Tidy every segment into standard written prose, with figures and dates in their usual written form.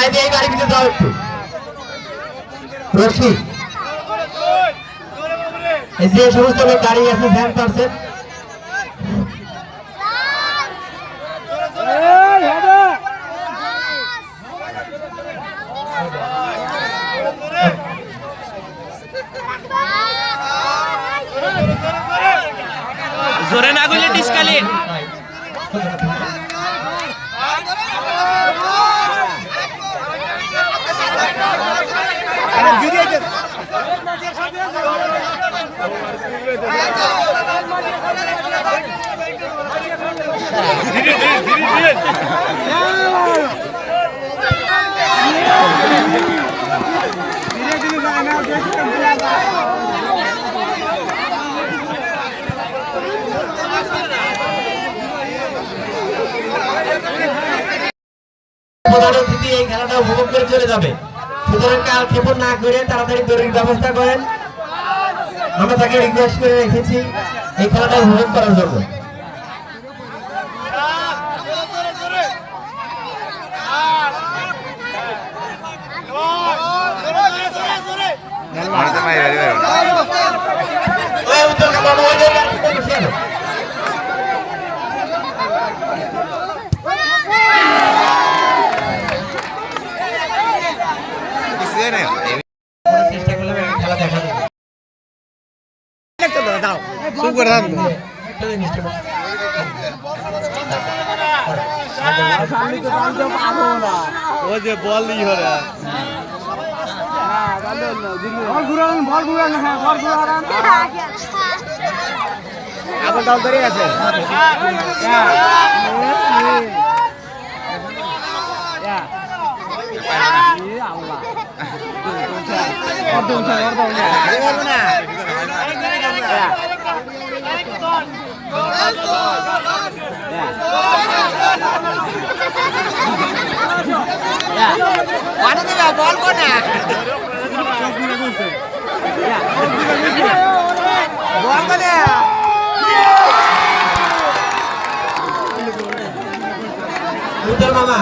দিয়ে এই গাড়ি ভিতরে যাও একটু রশি এই যে সমস্ত লোক দাঁড়িয়ে আছে ভ্যান পারছেন জোরে না গলে ডিসকালিন প্রধান অতিথি এই খেলাটা উপভোগ করে চলে যাবে সুতরাং কাল ক্ষেপণ না করে তাড়াতাড়ি দড়ির ব্যবস্থা করেন আমরা তাকে রিকোয়েস্ট করে রেখেছি এই খেলাটা উপভোগ করার জন্য চেষ্টা করলাম খেলা দেখা যাবে ও যে বল ই হরে আবার দল ধরে আছে বল কোনা বল কোনা উত্তর মামা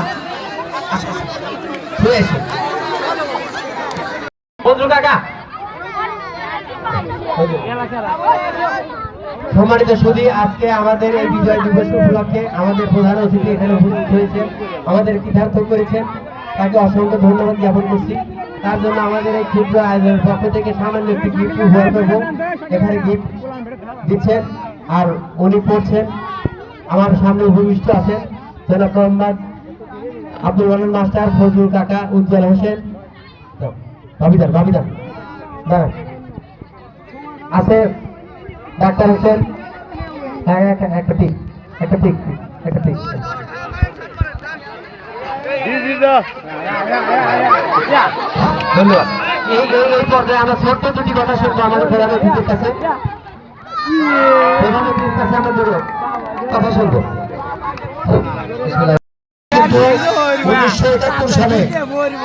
শুয়ে এসো বন্ধু কাকা সম্মানিত সুধী আজকে আমাদের এই বিজয় দিবস উপলক্ষে আমাদের প্রধান অতিথি এখানে উপস্থিত হয়েছে আমাদের কৃতার্থ করেছেন তাকে অসংখ্য ধন্যবাদ জ্ঞাপন করছি তার জন্য আমাদের এই ক্ষুদ্র আয়োজনের পক্ষ থেকে সামান্য একটি গিফট উপহার করব এখানে গিফট দিচ্ছেন আর উনি পড়ছেন আমার সামনে উপবিষ্ট আছেন জনাব মোহাম্মদ আব্দুল মান্নান মাস্টার ফজলুল কাকা উজ্জ্বল হোসেন ভাবিদার দাঁড়ান আছে ডাক্তার হোসেন একটা ঠিক ধন্যবাদ এই পর্যায়ে আমরা ছোট্ট দুটি কথা শুনবো আমাদের প্রধান অতিথির কাছে আমরা দুটো কথা শুনবো 1971 সালে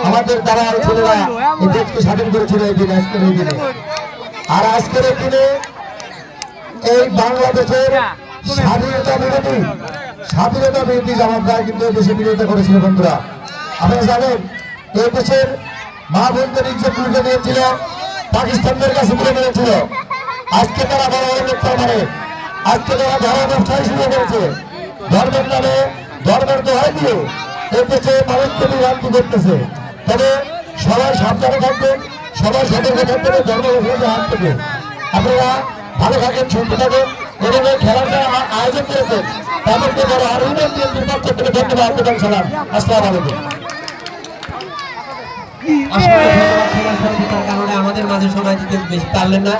আমাদের দ্বারা ছেলেরা এই দেশকে স্বাধীন করেছিল এই দিনে আজকের এই দিনে আর আজকের এই দিনে এই বাংলাদেশের স্বাধীনতা বিরোধী জামাতরা কিন্তু এই দেশে বিরোধিতা করেছিল বন্ধুরা আপনারা জানেন এই দেশের মা বোনদের ইজ্জত লুটে নিয়েছিল পাকিস্তানদের কাছে তুলে নিয়েছিল আজকে তারা বড় বড় নেতা মানে আজকে তারা ধর্ম ব্যবসায়ী শুরু করেছে ধর্মের নামে ধর্মের দোহাই দিয়ে এই দেশে মানুষকে বিভ্রান্তি করতেছে তবে সবাই সাবধানে থাকবেন সবাই সতর্ক থাকবেন ধর্ম ব্যবসায়ীদের হাত থেকে আপনারা ভালো থাকেন সুস্থ থাকেন এবং এই খেলাটা আয়োজন করেছেন তাদেরকে বড় আরো পক্ষ থেকে ধন্যবাদ সালাম আসসালামু আলাইকুম কারণে আমাদের মাঝে সময় দিতে বেশি পারলেন না